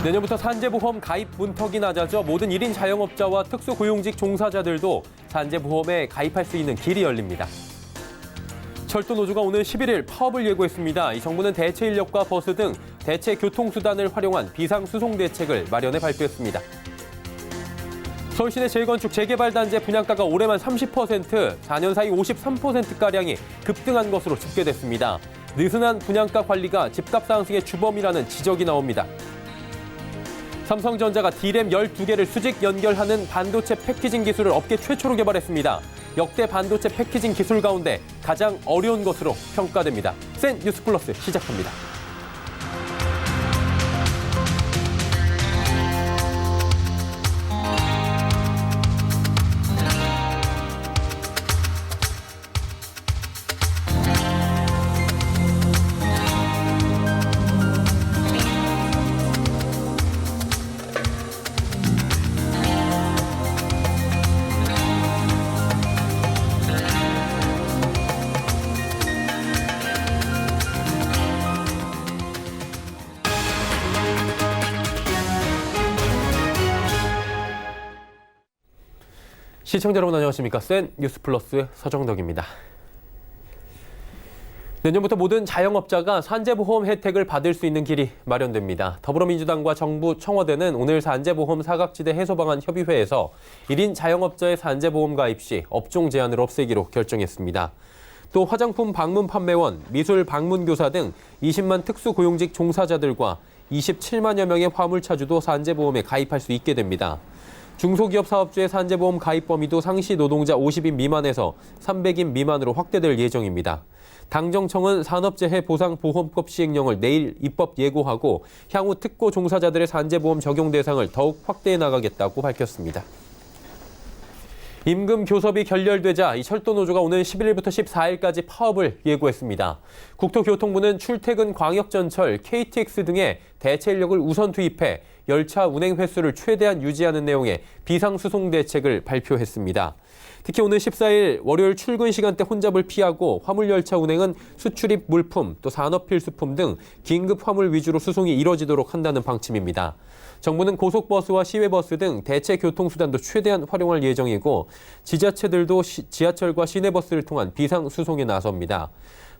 내년부터 산재보험 가입 문턱이 낮아져 모든 1인 자영업자와 특수고용직 종사자들도 산재보험에 가입할 수 있는 길이 열립니다. 철도노조가 오늘 11일 파업을 예고했습니다. 이 정부는 대체 인력과 버스 등 대체 교통수단을 활용한 비상수송 대책을 마련해 발표했습니다. 서울시내 재건축 재개발 단지 분양가가 올해만 30%, 4년 사이 53%가량이 급등한 것으로 집계됐습니다. 느슨한 분양가 관리가 집값 상승의 주범이라는 지적이 나옵니다. 삼성전자가 D램 12개를 수직 연결하는 반도체 패키징 기술을 업계 최초로 개발했습니다. 역대 반도체 패키징 기술 가운데 가장 어려운 것으로 평가됩니다. 센 뉴스 플러스 시작합니다. 시청자 여러분 안녕하십니까? 센 뉴스 플러스 서정덕입니다. 내년부터 모든 자영업자가 산재보험 혜택을 받을 수 있는 길이 마련됩니다. 더불어민주당과 정부, 청와대는 오늘 산재보험 사각지대 해소 방안 협의회에서 1인 자영업자의 산재보험 가입 시 업종 제한을 없애기로 결정했습니다. 또 화장품 방문 판매원, 미술 방문교사 등 20만 특수고용직 종사자들과 27만여 명의 화물차주도 산재보험에 가입할 수 있게 됩니다. 중소기업 사업주의 산재보험 가입 범위도 상시 노동자 50인 미만에서 300인 미만으로 확대될 예정입니다. 당정청은 산업재해 보상보험법 시행령을 내일 입법 예고하고 향후 특고 종사자들의 산재보험 적용 대상을 더욱 확대해 나가겠다고 밝혔습니다. 임금 교섭이 결렬되자 이 철도노조가 오늘 11일부터 14일까지 파업을 예고했습니다. 국토교통부는 출퇴근 광역전철, KTX 등의 대체 인력을 우선 투입해 열차 운행 횟수를 최대한 유지하는 내용의 비상수송 대책을 발표했습니다. 특히 오늘 14일 월요일 출근 시간대 혼잡을 피하고 화물열차 운행은 수출입 물품, 또 산업필수품 등 긴급 화물 위주로 수송이 이뤄지도록 한다는 방침입니다. 정부는 고속버스와 시외버스 등 대체 교통수단도 최대한 활용할 예정이고 지자체들도 지하철과 시내버스를 통한 비상수송에 나섭니다.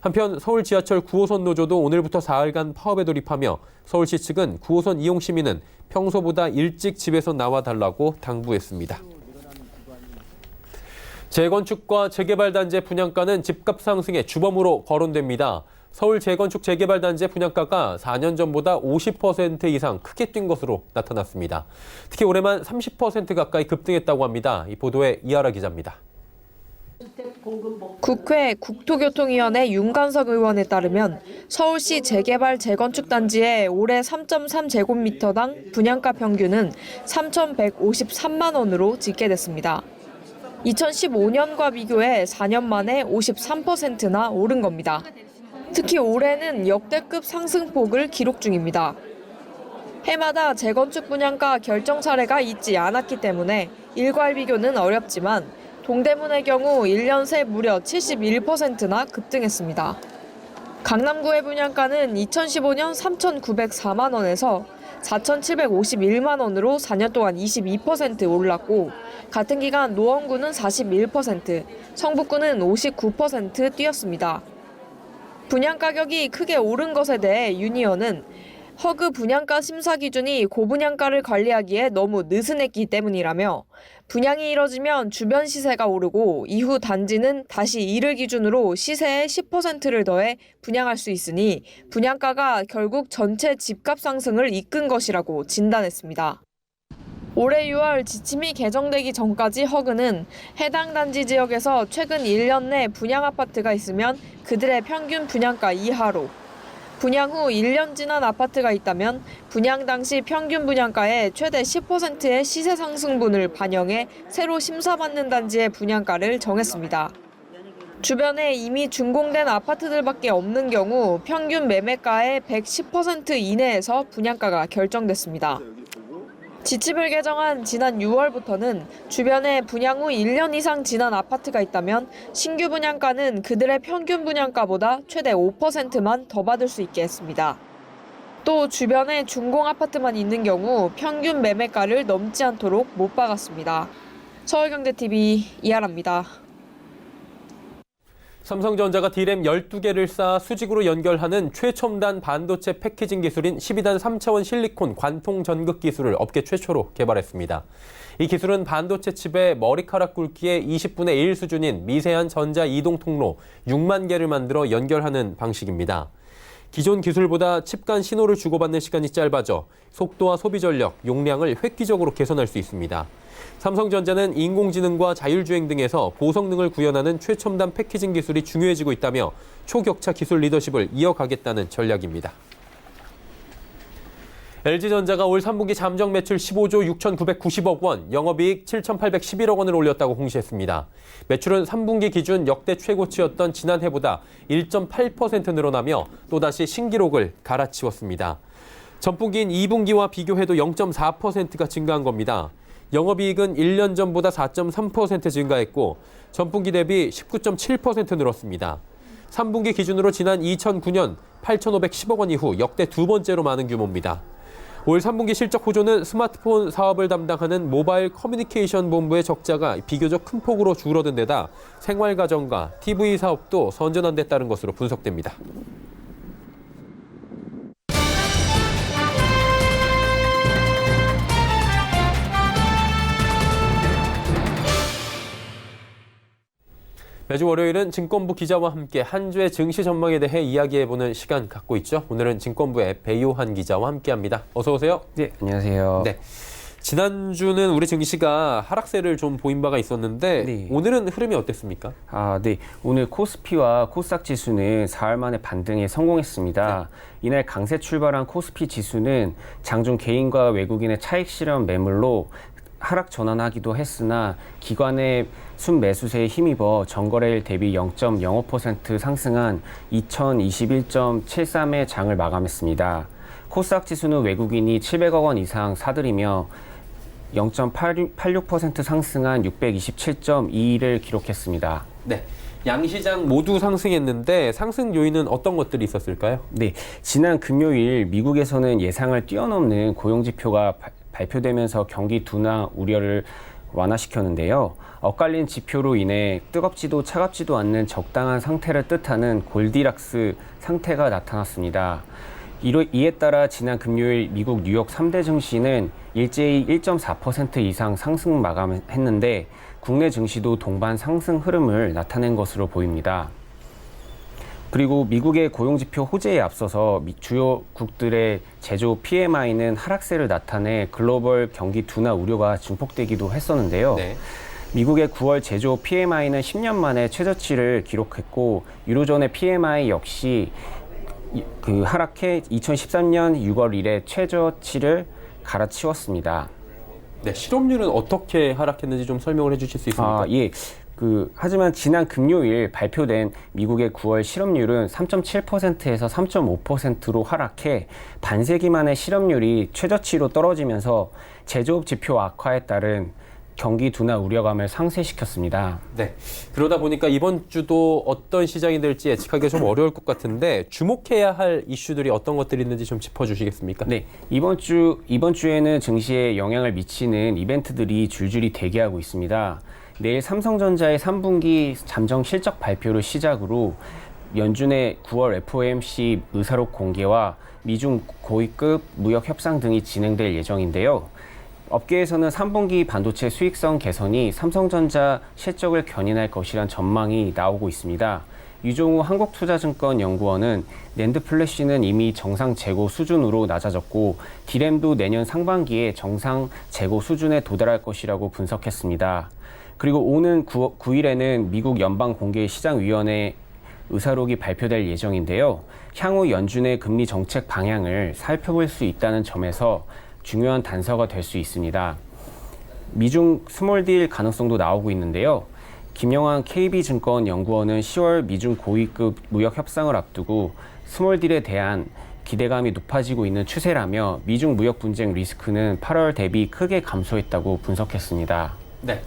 한편 서울 지하철 9호선 노조도 오늘부터 4일간 파업에 돌입하며 서울시 측은 9호선 이용 시민은 평소보다 일찍 집에서 나와달라고 당부했습니다. 재건축과 재개발 단지의 분양가는 집값 상승의 주범으로 거론됩니다. 서울 재건축 재개발 단지의 분양가가 4년 전보다 50% 이상 크게 뛴 것으로 나타났습니다. 특히 올해만 30% 가까이 급등했다고 합니다. 이 보도에 이하라 기자입니다. 국회 국토교통위원회 윤관석 의원에 따르면 서울시 재개발 재건축 단지의 올해 3.3제곱미터당 분양가 평균은 3,153만 원으로 집계됐습니다. 2015년과 비교해 4년 만에 53%나 오른 겁니다. 특히 올해는 역대급 상승폭을 기록 중입니다. 해마다 재건축 분양가 결정 사례가 있지 않았기 때문에 일괄 비교는 어렵지만 동대문의 경우 1년 새 무려 71%나 급등했습니다. 강남구의 분양가는 2015년 3,904만 원에서 4,751만 원으로 4년 동안 22% 올랐고 같은 기간 노원구는 41%, 성북구는 59% 뛰었습니다. 분양가격이 크게 오른 것에 대해 윤 의원은 허그 분양가 심사 기준이 고분양가를 관리하기에 너무 느슨했기 때문이라며 분양이 이뤄지면 주변 시세가 오르고 이후 단지는 다시 이를 기준으로 시세의 10%를 더해 분양할 수 있으니 분양가가 결국 전체 집값 상승을 이끈 것이라고 진단했습니다. 올해 6월 지침이 개정되기 전까지 허그는 해당 단지 지역에서 최근 1년 내 분양 아파트가 있으면 그들의 평균 분양가 이하로, 분양 후 1년 지난 아파트가 있다면 분양 당시 평균 분양가의 최대 10%의 시세 상승분을 반영해 새로 심사받는 단지의 분양가를 정했습니다. 주변에 이미 준공된 아파트들밖에 없는 경우 평균 매매가의 110% 이내에서 분양가가 결정됐습니다. 지침을 개정한 지난 6월부터는 주변에 분양 후 1년 이상 지난 아파트가 있다면 신규 분양가는 그들의 평균 분양가보다 최대 5%만 더 받을 수 있게 했습니다. 또 주변에 준공 아파트만 있는 경우 평균 매매가를 넘지 않도록 못 박았습니다. 서울경제TV 이하라입니다. 삼성전자가 D램 12개를 쌓아 수직으로 연결하는 최첨단 반도체 패키징 기술인 12단 3차원 실리콘 관통 전극 기술을 업계 최초로 개발했습니다. 이 기술은 반도체 칩의 머리카락 굵기의 20분의 1 수준인 미세한 전자 이동 통로 6만 개를 만들어 연결하는 방식입니다. 기존 기술보다 칩 간 신호를 주고받는 시간이 짧아져 속도와 소비 전력, 용량을 획기적으로 개선할 수 있습니다. 삼성전자는 인공지능과 자율주행 등에서 고성능을 구현하는 최첨단 패키징 기술이 중요해지고 있다며 초격차 기술 리더십을 이어가겠다는 전략입니다. LG전자가 올 3분기 잠정 매출 15조 6,990억 원, 영업이익 7,811억 원을 올렸다고 공시했습니다. 매출은 3분기 기준 역대 최고치였던 지난해보다 1.8% 늘어나며 또다시 신기록을 갈아치웠습니다. 전분기인 2분기와 비교해도 0.4%가 증가한 겁니다. 영업이익은 1년 전보다 4.3% 증가했고 전분기 대비 19.7% 늘었습니다. 3분기 기준으로 지난 2009년 8,510억 원 이후 역대 두 번째로 많은 규모입니다. 올 3분기 실적 호조는 스마트폰 사업을 담당하는 모바일 커뮤니케이션 본부의 적자가 비교적 큰 폭으로 줄어든 데다 생활가전과 TV 사업도 선전한 데 따른 것으로 분석됩니다. 매주 월요일은 증권부 기자와 함께 한 주의 증시 전망에 대해 이야기해보는 시간 갖고 있죠. 오늘은 증권부의 배요한 기자와 함께합니다. 어서 오세요. 네, 안녕하세요. 네, 지난주는 우리 증시가 하락세를 좀 보인 바가 있었는데 네. 오늘은 흐름이 어땠습니까? 네. 오늘 코스피와 코스닥 지수는 4월 만에 반등에 성공했습니다. 이날 강세 출발한 코스피 지수는 장중 개인과 외국인의 차익 실현 매물로 하락 전환하기도 했으나 기관의 순매수세에 힘입어 전거래일 대비 0.05% 상승한 2021.73의 장을 마감했습니다. 코스닥 지수는 외국인이 700억 원 이상 사들이며 0.86% 상승한 627.21을 기록했습니다. 네, 양시장 모두 상승했는데 상승 요인은 어떤 것들이 있었을까요? 네, 지난 금요일 미국에서는 예상을 뛰어넘는 고용지표가 발표되면서 경기 둔화 우려를 완화시켰는데요. 엇갈린 지표로 인해 뜨겁지도 차갑지도 않는 적당한 상태를 뜻하는 골디락스 상태가 나타났습니다. 이에 따라 지난 금요일 미국 뉴욕 3대 증시는 일제히 1.4% 이상 상승 마감했는데 국내 증시도 동반 상승 흐름을 나타낸 것으로 보입니다. 그리고 미국의 고용지표 호재에 앞서서 주요국들의 제조 PMI는 하락세를 나타내 글로벌 경기 둔화 우려가 증폭되기도 했었는데요. 네. 미국의 9월 제조 PMI는 10년 만에 최저치를 기록했고 유로존의 PMI 역시 하락해 2013년 6월 이래 최저치를 갈아치웠습니다. 네, 실업률은 어떻게 하락했는지 좀 설명을 해주실 수 있습니까? 예. 하지만 지난 금요일 발표된 미국의 9월 실업률은 3.7%에서 3.5%로 하락해 반세기 만에 실업률이 최저치로 떨어지면서 제조업 지표 악화에 따른 경기 둔화 우려감을 상쇄시켰습니다. 네, 그러다 보니까 이번 주도 어떤 시장이 될지 예측하기가 좀 어려울 것 같은데 주목해야 할 이슈들이 어떤 것들이 있는지 좀 짚어주시겠습니까? 네, 이번 주에는 증시에 영향을 미치는 이벤트들이 줄줄이 대기하고 있습니다. 내일 삼성전자의 3분기 잠정 실적 발표를 시작으로 연준의 9월 FOMC 의사록 공개와 미중 고위급 무역 협상 등이 진행될 예정인데요. 업계에서는 3분기 반도체 수익성 개선이 삼성전자 실적을 견인할 것이란 전망이 나오고 있습니다. 유종우 한국투자증권연구원은 낸드 플래시는 이미 정상 재고 수준으로 낮아졌고 D램도 내년 상반기에 정상 재고 수준에 도달할 것이라고 분석했습니다. 그리고 오는 9일에는 미국 연방공개시장위원회 의사록이 발표될 예정인데요. 향후 연준의 금리 정책 방향을 살펴볼 수 있다는 점에서 중요한 단서가 될 수 있습니다. 미중 스몰딜 가능성도 나오고 있는데요. 김영환 KB증권 연구원은 10월 미중 고위급 무역 협상을 앞두고 스몰딜에 대한 기대감이 높아지고 있는 추세라며 미중 무역 분쟁 리스크는 8월 대비 크게 감소했다고 분석했습니다. 네.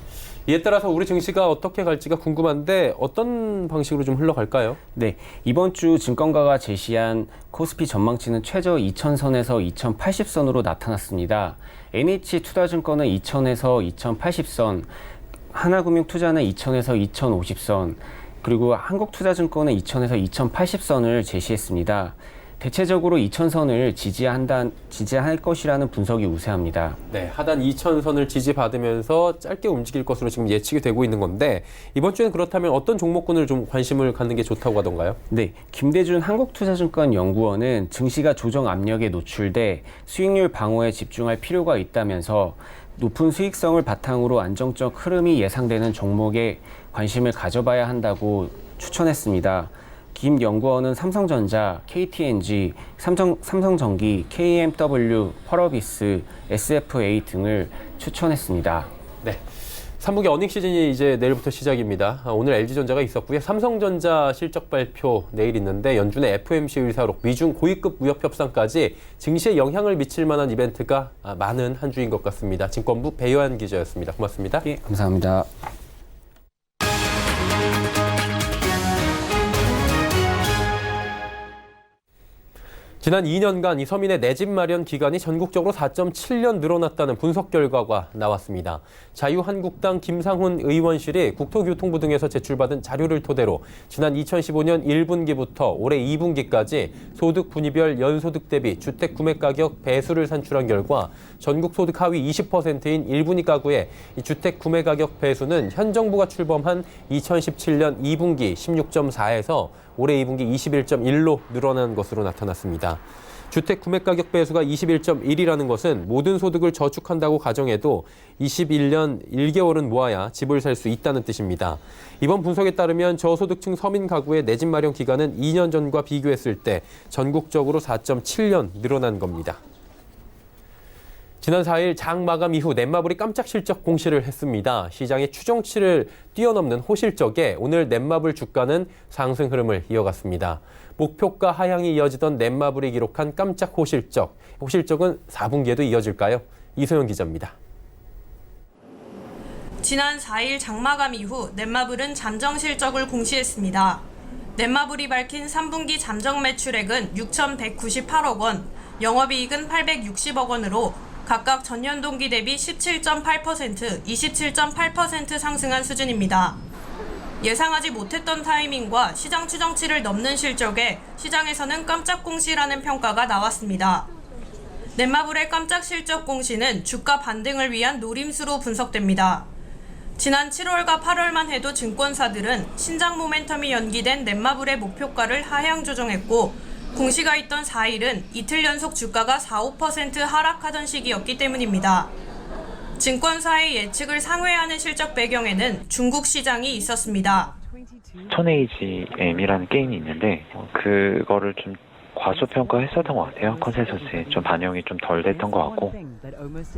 이에 따라서 우리 증시가 어떻게 갈지가 궁금한데 어떤 방식으로 좀 흘러갈까요? 네, 이번 주 증권가가 제시한 코스피 전망치는 최저 2000선에서 2080선으로 나타났습니다. NH투자증권은 2000에서 2080선, 하나금융투자는 2000에서 2050선, 그리고 한국투자증권은 2000에서 2080선을 제시했습니다. 대체적으로 2000선을 지지할 것이라는 분석이 우세합니다. 네, 하단 2000선을 지지받으면서 짧게 움직일 것으로 지금 예측이 되고 있는 건데 이번 주에는 그렇다면 어떤 종목군을 좀 관심을 갖는 게 좋다고 하던가요? 네, 김대준 한국투자증권 연구원은 증시가 조정 압력에 노출돼 수익률 방어에 집중할 필요가 있다면서 높은 수익성을 바탕으로 안정적 흐름이 예상되는 종목에 관심을 가져봐야 한다고 추천했습니다. 김 연구원은 삼성전자, KTNG, 삼성전기, KMW, 펄어비스, SFA 등을 추천했습니다. 네. 3분기 어닝 시즌이 이제 내일부터 시작입니다. 오늘 LG전자가 있었고요. 삼성전자 실적 발표 내일 있는데 연준의 FOMC 의사록, 미중 고위급 무역 협상까지 증시에 영향을 미칠 만한 이벤트가 많은 한 주인 것 같습니다. 증권부 배요한 기자였습니다. 고맙습니다. 예, 감사합니다. 지난 2년간 이 서민의 내 집 마련 기간이 전국적으로 4.7년 늘어났다는 분석 결과가 나왔습니다. 자유한국당 김상훈 의원실이 국토교통부 등에서 제출받은 자료를 토대로 지난 2015년 1분기부터 올해 2분기까지 소득 분위별 연소득 대비 주택 구매 가격 배수를 산출한 결과 전국 소득 하위 20%인 1분위 가구의 이 주택 구매 가격 배수는 현 정부가 출범한 2017년 2분기 16.4에서 올해 2분기 21.1로 늘어난 것으로 나타났습니다. 주택 구매가격 배수가 21.1이라는 것은 모든 소득을 저축한다고 가정해도 21년 1개월은 모아야 집을 살 수 있다는 뜻입니다. 이번 분석에 따르면 저소득층 서민 가구의 내 집 마련 기간은 2년 전과 비교했을 때 전국적으로 4.7년 늘어난 겁니다. 지난 4일 장 마감 이후 넷마블이 깜짝 실적 공시를 했습니다. 시장의 추정치를 뛰어넘는 호실적에 오늘 넷마블 주가는 상승 흐름을 이어갔습니다. 목표가 하향이 이어지던 넷마블이 기록한 깜짝 호실적. 호실적은 4분기에도 이어질까요? 이소영 기자입니다. 지난 4일 장마감 이후 넷마블은 잠정 실적을 공시했습니다. 넷마블이 밝힌 3분기 잠정 매출액은 6,198억 원, 영업이익은 860억 원으로 각각 전년 동기 대비 17.8%, 27.8% 상승한 수준입니다. 예상하지 못했던 타이밍과 시장 추정치를 넘는 실적에 시장에서는 깜짝 공시라는 평가가 나왔습니다. 넷마블의 깜짝 실적 공시는 주가 반등을 위한 노림수로 분석됩니다. 지난 7월과 8월만 해도 증권사들은 신작 모멘텀이 연기된 넷마블의 목표가를 하향 조정했고 공시가 있던 4일은 이틀 연속 주가가 4~5% 하락하던 시기였기 때문입니다. 증권사의 예측을 상회하는 실적 배경에는 중국 시장이 있었습니다. 스톤에이지M이라는 게임이 있는데 그거를 좀 과소평가했었던 것 같아요. 컨센서스에 좀 반영이 좀 덜 됐던 것 같고.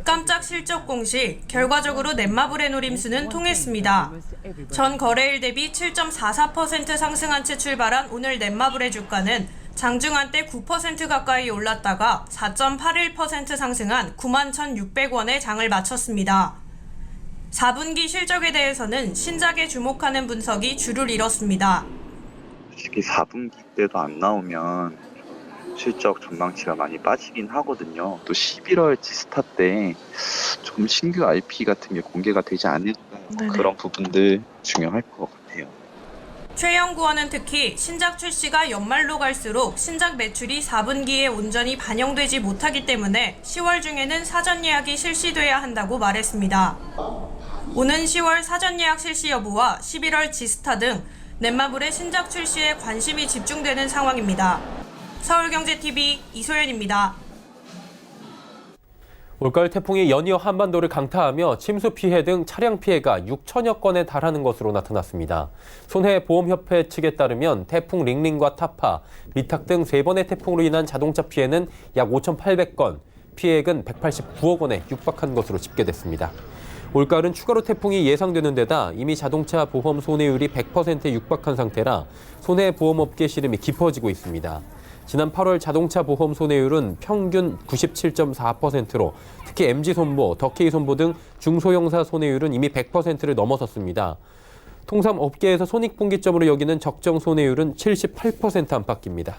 깜짝 실적 공시, 결과적으로 넷마블의 노림수는 통했습니다. 전 거래일 대비 7.44% 상승한 채 출발한 오늘 넷마블의 주가는 장중 한때 9% 가까이 올랐다가 4.81% 상승한 91,600원에 장을 마쳤습니다. 4분기 실적에 대해서는 신작에 주목하는 분석이 주를 이뤘습니다. 솔직히 4분기 때도 안 나오면 실적 전망치가 많이 빠지긴 하거든요. 또 11월 지스타 때 좀 신규 IP 같은 게 공개가 되지 않을까, 그런 부분들 중요할 것 같아요. 최 연구원은 특히 신작 출시가 연말로 갈수록 신작 매출이 4분기에 온전히 반영되지 못하기 때문에 10월 중에는 사전 예약이 실시돼야 한다고 말했습니다. 오는 10월 사전 예약 실시 여부와 11월 지스타 등 넷마블의 신작 출시에 관심이 집중되는 상황입니다. 서울경제TV 이소연입니다. 올가을 태풍이 연이어 한반도를 강타하며 침수 피해 등 차량 피해가 6천여 건에 달하는 것으로 나타났습니다. 손해보험협회 측에 따르면 태풍 링링과 타파, 미탁 등 3번의 태풍으로 인한 자동차 피해는 약 5,800건, 피해액은 189억 원에 육박한 것으로 집계됐습니다. 올가을은 추가로 태풍이 예상되는 데다 이미 자동차 보험 손해율이 100%에 육박한 상태라 손해보험업계 시름이 깊어지고 있습니다. 지난 8월 자동차 보험 손해율은 평균 97.4%로 특히 MG손보, 덕K손보 등 중소형사 손해율은 이미 100%를 넘어섰습니다. 통상 업계에서 손익분기점으로 여기는 적정 손해율은 78% 안팎입니다.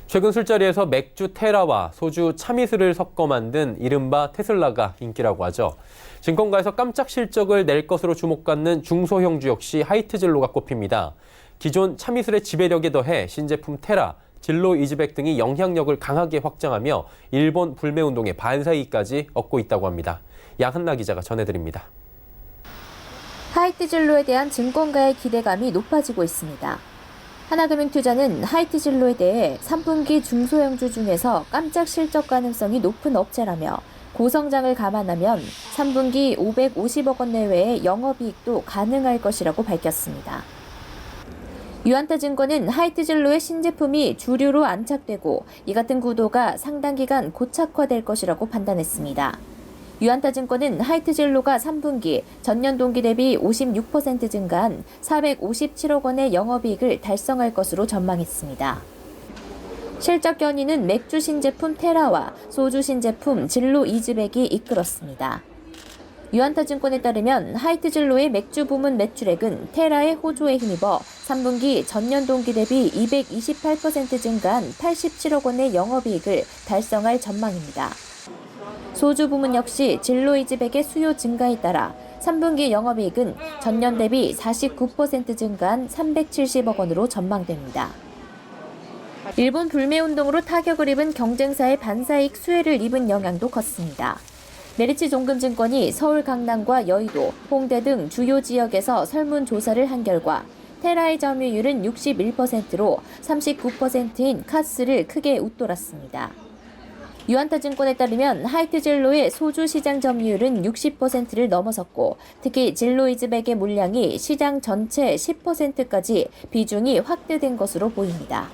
최근 술자리에서 맥주 테라와 소주 참이슬을 섞어 만든 이른바 테슬라가 인기라고 하죠. 증권가에서 깜짝 실적을 낼 것으로 주목받는 중소형주 역시 하이트진로가 꼽힙니다. 기존 참이슬의 지배력에 더해 신제품 테라, 진로 이즈백 등이 영향력을 강하게 확장하며 일본 불매운동의 반사이까지 얻고 있다고 합니다. 양한나 기자가 전해드립니다. 하이트진로에 대한 증권가의 기대감이 높아지고 있습니다. 하나금융투자는 하이트진로에 대해 3분기 중소형주 중에서 깜짝 실적 가능성이 높은 업체라며 고성장을 감안하면 3분기 550억 원 내외의 영업이익도 가능할 것이라고 밝혔습니다. 유안타증권은 하이트진로의 신제품이 주류로 안착되고 이 같은 구도가 상당 기간 고착화될 것이라고 판단했습니다. 유안타증권은 하이트진로가 3분기 전년 동기 대비 56% 증가한 457억 원의 영업이익을 달성할 것으로 전망했습니다. 실적 견인은 맥주 신제품 테라와 소주 신제품 진로 이즈백이 이끌었습니다. 유안타증권에 따르면 하이트진로의 맥주 부문 매출액은 테라의 호조에 힘입어 3분기 전년 동기 대비 228% 증가한 87억 원의 영업이익을 달성할 전망입니다. 소주 부문 역시 진로 이즈백의 수요 증가에 따라 3분기 영업이익은 전년 대비 49% 증가한 370억 원으로 전망됩니다. 일본 불매운동으로 타격을 입은 경쟁사의 반사이익 수혜를 입은 영향도 컸습니다. 메리츠 종금증권이 서울 강남과 여의도, 홍대 등 주요 지역에서 설문조사를 한 결과 테라의 점유율은 61%로 39%인 카스를 크게 웃돌았습니다. 유안타증권에 따르면 하이트진로의 소주 시장 점유율은 60%를 넘어섰고 특히 진로 이즈백의 물량이 시장 전체 10%까지 비중이 확대된 것으로 보입니다.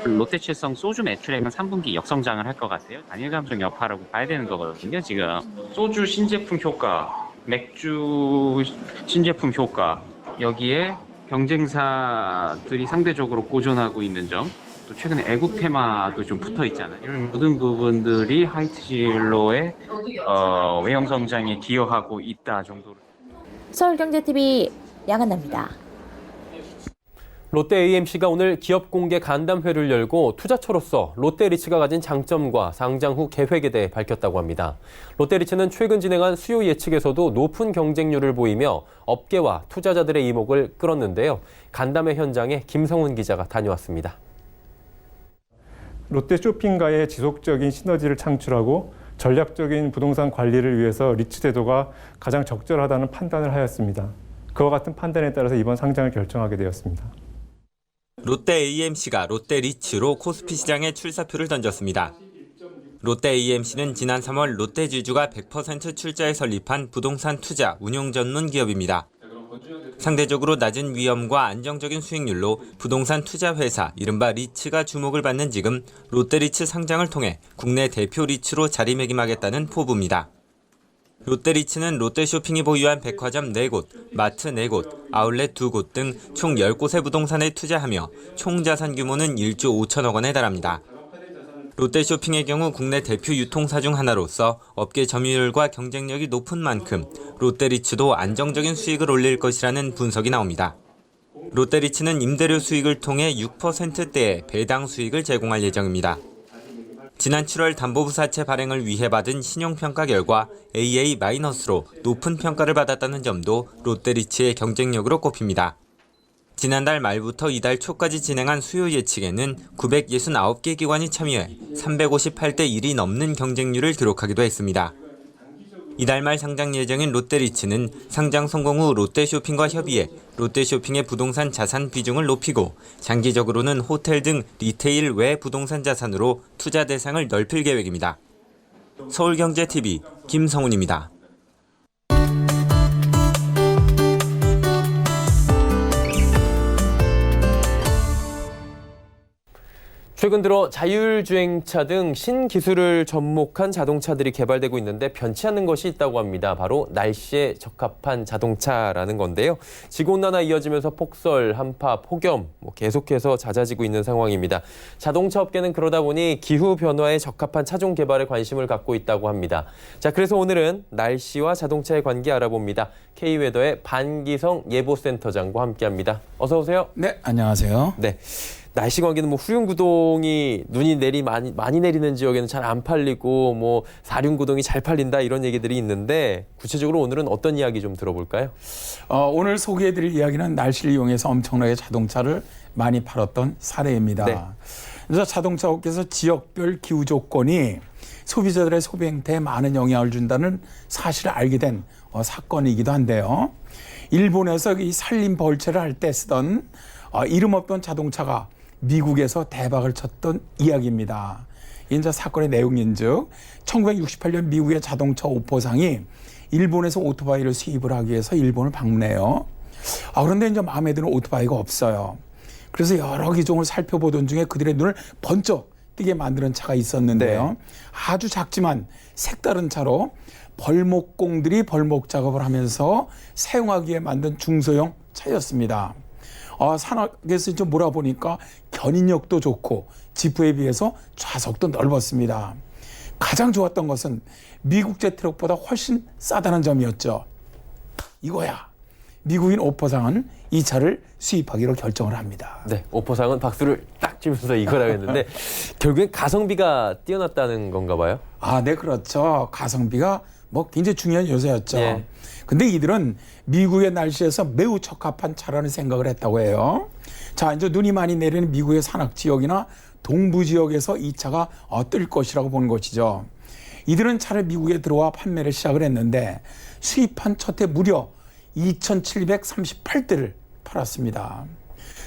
롯데칠성 소주 매출액은 3분기 역성장을 할 것 같아요. 단일 감정 여파라고 봐야 되는 거거든요. 지금 소주 신제품 효과, 맥주 신제품 효과, 여기에 경쟁사들이 상대적으로 고전하고 있는 점, 또 최근에 애국 테마도 좀 붙어 있잖아요. 이런 모든 부분들이 하이트진로의 외형 성장에 기여하고 있다 정도로. 서울경제TV 양한나입니다. 롯데 AMC가 오늘 기업 공개 간담회를 열고 투자처로서 롯데리츠가 가진 장점과 상장 후 계획에 대해 밝혔다고 합니다. 롯데리츠는 최근 진행한 수요 예측에서도 높은 경쟁률을 보이며 업계와 투자자들의 이목을 끌었는데요. 간담회 현장에 김성훈 기자가 다녀왔습니다. 롯데 쇼핑과의 지속적인 시너지를 창출하고 전략적인 부동산 관리를 위해서 리츠 제도가 가장 적절하다는 판단을 하였습니다. 그와 같은 판단에 따라서 이번 상장을 결정하게 되었습니다. 롯데 AMC가 롯데 리츠로 코스피 시장에 출사표를 던졌습니다. 롯데 AMC는 지난 3월 롯데지주가 100% 출자에 설립한 부동산 투자 운용 전문 기업입니다. 상대적으로 낮은 위험과 안정적인 수익률로 부동산 투자 회사 이른바 리츠가 주목을 받는 지금 롯데리츠 상장을 통해 국내 대표 리츠로 자리매김하겠다는 포부입니다. 롯데리츠는 롯데쇼핑이 보유한 백화점 4곳, 마트 4곳, 아울렛 2곳 등 총 10곳의 부동산에 투자하며 총 자산 규모는 1조 5천억 원에 달합니다. 롯데쇼핑의 경우 국내 대표 유통사 중 하나로서 업계 점유율과 경쟁력이 높은 만큼 롯데리츠도 안정적인 수익을 올릴 것이라는 분석이 나옵니다. 롯데리츠는 임대료 수익을 통해 6%대의 배당 수익을 제공할 예정입니다. 지난 7월 담보부사채 발행을 위해 받은 신용평가 결과 AA-로 높은 평가를 받았다는 점도 롯데리츠의 경쟁력으로 꼽힙니다. 지난달 말부터 이달 초까지 진행한 수요 예측에는 969개 기관이 참여해 358대 1이 넘는 경쟁률을 기록하기도 했습니다. 이달 말 상장 예정인 롯데리츠는 상장 성공 후 롯데쇼핑과 협의해 롯데쇼핑의 부동산 자산 비중을 높이고 장기적으로는 호텔 등 리테일 외 부동산 자산으로 투자 대상을 넓힐 계획입니다. 서울경제TV 김성훈입니다. 최근 들어 자율주행차 등 신기술을 접목한 자동차들이 개발되고 있는데 변치 않는 것이 있다고 합니다. 바로 날씨에 적합한 자동차라는 건데요. 지구온난화 이어지면서 폭설, 한파, 폭염 계속해서 잦아지고 있는 상황입니다. 자동차 업계는 그러다 보니 기후 변화에 적합한 차종 개발에 관심을 갖고 있다고 합니다. 자, 그래서 오늘은 날씨와 자동차의 관계 알아봅니다. K웨더의 반기성 예보센터장과 함께합니다. 어서 오세요. 네, 안녕하세요. 네. 날씨 관계는 후륜구동이 눈이 많이 내리는 지역에는 잘 안 팔리고 사륜구동이 잘 팔린다 이런 얘기들이 있는데 구체적으로 오늘은 어떤 이야기 좀 들어볼까요? 오늘 소개해드릴 이야기는 날씨를 이용해서 엄청나게 자동차를 많이 팔았던 사례입니다. 네. 그래서 자동차 업계에서 지역별 기후 조건이 소비자들의 소비 행태에 많은 영향을 준다는 사실을 알게 된 사건이기도 한데요. 일본에서 이 산림 벌채를 할 때 쓰던 이름 없던 자동차가 미국에서 대박을 쳤던 이야기입니다. 이제 사건의 내용인즉 1968년 미국의 자동차 오포상이 일본에서 오토바이를 수입을 하기 위해서 일본을 방문해요. 그런데 이제 마음에 드는 오토바이가 없어요. 그래서 여러 기종을 살펴보던 중에 그들의 눈을 번쩍 뜨게 만드는 차가 있었는데요. 네. 아주 작지만 색다른 차로 벌목공들이 벌목 작업을 하면서 사용하기에 만든 중소형 차였습니다. 산악에서 좀 몰아보니까 견인력도 좋고 지프에 비해서 좌석도 넓었습니다. 가장 좋았던 것은 미국제 트럭보다 훨씬 싸다는 점이었죠. 이거야. 미국인 오포상은 이 차를 수입하기로 결정을 합니다. 네, 오포상은 박수를 딱 치면서 이거라고 했는데 결국엔 가성비가 뛰어났다는 건가 봐요? 네, 그렇죠. 가성비가 굉장히 중요한 요소였죠. 예. 근데 이들은 미국의 날씨에서 매우 적합한 차라는 생각을 했다고 해요. 자, 이제 눈이 많이 내리는 미국의 산악 지역이나 동부 지역에서 이 차가 뜰 것이라고 보는 것이죠. 이들은 차를 미국에 들어와 판매를 시작을 했는데 수입한 첫 해 무려 2,738대를 팔았습니다.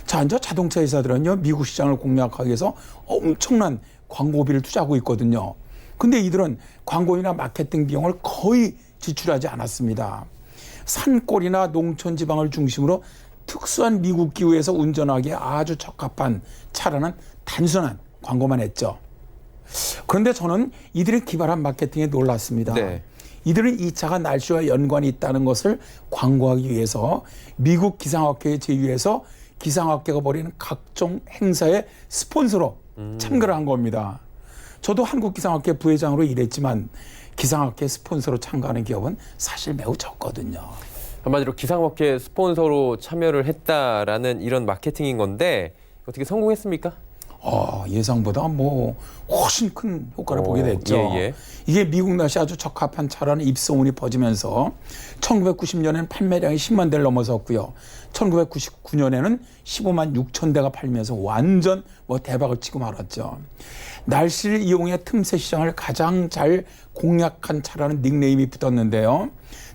자, 이제 자동차 회사들은요, 미국 시장을 공략하기 위해서 엄청난 광고비를 투자하고 있거든요. 근데 이들은 광고비나 마케팅 비용을 거의 지출하지 않았습니다. 산골이나 농촌 지방을 중심으로 특수한 미국 기후에서 운전하기에 아주 적합한 차라는 단순한 광고만 했죠. 그런데 저는 이들의 기발한 마케팅에 놀랐습니다. 네. 이들은 이 차가 날씨와 연관이 있다는 것을 광고하기 위해서 미국 기상학회에 제휴해서 기상학회가 벌이는 각종 행사에 스폰서로 참가를 한 겁니다. 저도 한국기상학회 부회장으로 일했지만 기상학회 스폰서로 참가하는 기업은 사실 매우 적거든요. 한마디로 기상학회 스폰서로 참여를 했다라는 이런 마케팅인 건데 어떻게 성공했습니까? 예상보다 훨씬 큰 효과를 보게 됐죠. 예. 이게 미국 날씨 아주 적합한 차라는 입소문이 퍼지면서 1990년에는 판매량이 10만 대를 넘어섰고요. 1999년에는 15만 6천 대가 팔리면서 완전 대박을 치고 말았죠. 날씨를 이용해 틈새 시장을 가장 잘 공략한 차라는 닉네임이 붙었는데요.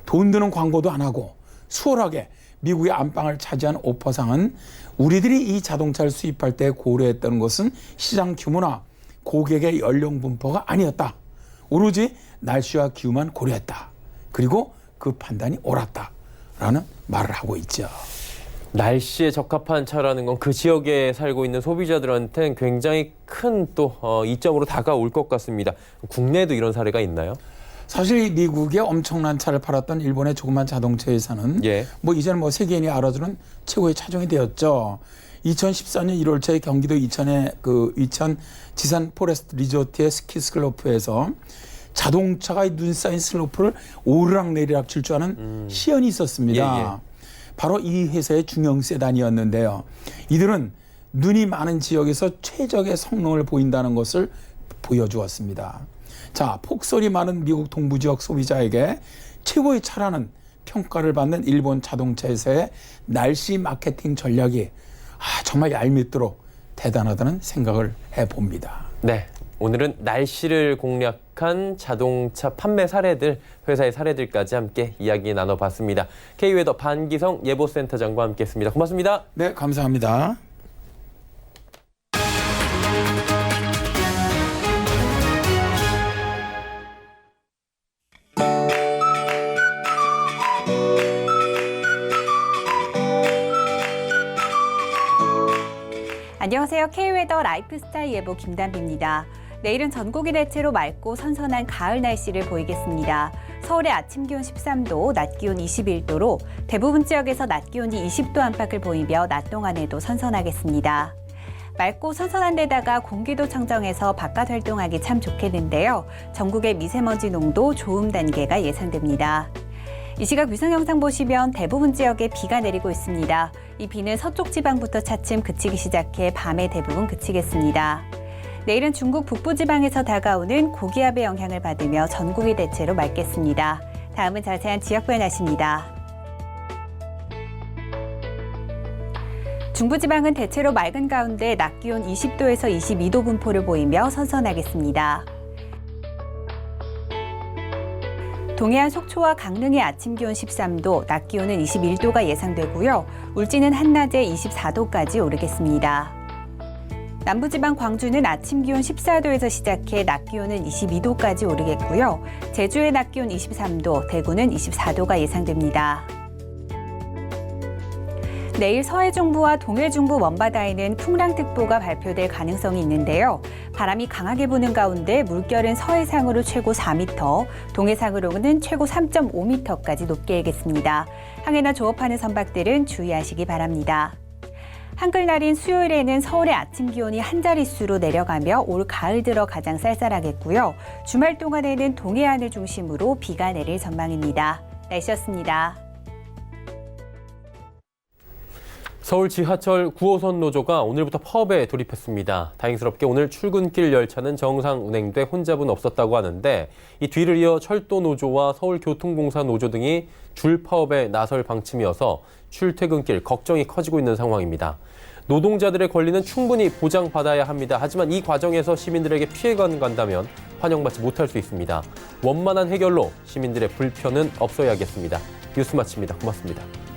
돈 드는 광고도 안 하고 수월하게 미국의 안방을 차지한 오퍼상은 우리들이 이 자동차를 수입할 때 고려했던 것은 시장 규모나 고객의 연령 분포가 아니었다. 오로지 날씨와 기후만 고려했다. 그리고 그 판단이 옳았다라는 말을 하고 있죠. 날씨에 적합한 차라는 건 그 지역에 살고 있는 소비자들한테는 굉장히 큰 또 이점으로 다가올 것 같습니다. 국내에도 이런 사례가 있나요? 사실 미국에 엄청난 차를 팔았던 일본의 조그만 자동차 회사는 이제는 세계인이 알아주는 최고의 차종이 되었죠. 2014년 1월초에 경기도 이천의 이천 지산 포레스트 리조트의 스키 슬로프에서 자동차가 눈 쌓인 슬로프를 오르락내리락 질주하는 시연이 있었습니다. 바로 이 회사의 중형 세단이었는데요. 이들은 눈이 많은 지역에서 최적의 성능을 보인다는 것을 보여주었습니다. 자, 폭설이 많은 미국 동부 지역 소비자에게 최고의 차라는 평가를 받는 일본 자동차 회사의 날씨 마케팅 전략이 정말 얄밉도록 대단하다는 생각을 해봅니다. 네, 오늘은 날씨를 공략한 자동차 판매 사례들, 회사의 사례들까지 함께 이야기 나눠봤습니다. K웨더 반기성 예보센터장과 함께했습니다. 고맙습니다. 네, 감사합니다. 안녕하세요. 안녕하세요. K웨더 라이프스타일 예보 김단비입니다. 내일은 전국이 대체로 맑고 선선한 가을 날씨를 보이겠습니다. 서울의 아침 기온 13도, 낮 기온 21도로 대부분 지역에서 낮 기온이 20도 안팎을 보이며 낮 동안에도 선선하겠습니다. 맑고 선선한 데다가 공기도 청정해서 바깥 활동하기 참 좋겠는데요. 전국의 미세먼지 농도 좋음 단계가 예상됩니다. 이 시각 위성 영상 보시면 대부분 지역에 비가 내리고 있습니다. 이 비는 서쪽 지방부터 차츰 그치기 시작해 밤에 대부분 그치겠습니다. 내일은 중국 북부지방에서 다가오는 고기압의 영향을 받으며 전국이 대체로 맑겠습니다. 다음은 자세한 지역별 날씨입니다. 중부지방은 대체로 맑은 가운데 낮 기온 20도에서 22도 분포를 보이며 선선하겠습니다. 동해안 속초와 강릉의 아침 기온 13도, 낮 기온은 21도가 예상되고요. 울진은 한낮에 24도까지 오르겠습니다. 남부지방 광주는 아침 기온 14도에서 시작해 낮 기온은 22도까지 오르겠고요. 제주의 낮 기온 23도, 대구는 24도가 예상됩니다. 내일 서해중부와 동해중부 먼바다에는 풍랑특보가 발표될 가능성이 있는데요. 바람이 강하게 부는 가운데 물결은 서해상으로 최고 4m, 동해상으로는 최고 3.5m까지 높게 일겠습니다. 항해나 조업하는 선박들은 주의하시기 바랍니다. 한글날인 수요일에는 서울의 아침 기온이 한 자릿수로 내려가며 올 가을 들어 가장 쌀쌀하겠고요. 주말 동안에는 동해안을 중심으로 비가 내릴 전망입니다. 날씨였습니다. 서울 지하철 9호선 노조가 오늘부터 파업에 돌입했습니다. 다행스럽게 오늘 출근길 열차는 정상 운행돼 혼잡은 없었다고 하는데 이 뒤를 이어 철도 노조와 서울교통공사 노조 등이 줄 파업에 나설 방침이어서 출퇴근길 걱정이 커지고 있는 상황입니다. 노동자들의 권리는 충분히 보장받아야 합니다. 하지만 이 과정에서 시민들에게 피해가 간다면 환영받지 못할 수 있습니다. 원만한 해결로 시민들의 불편은 없어야겠습니다. 뉴스 마칩니다. 고맙습니다.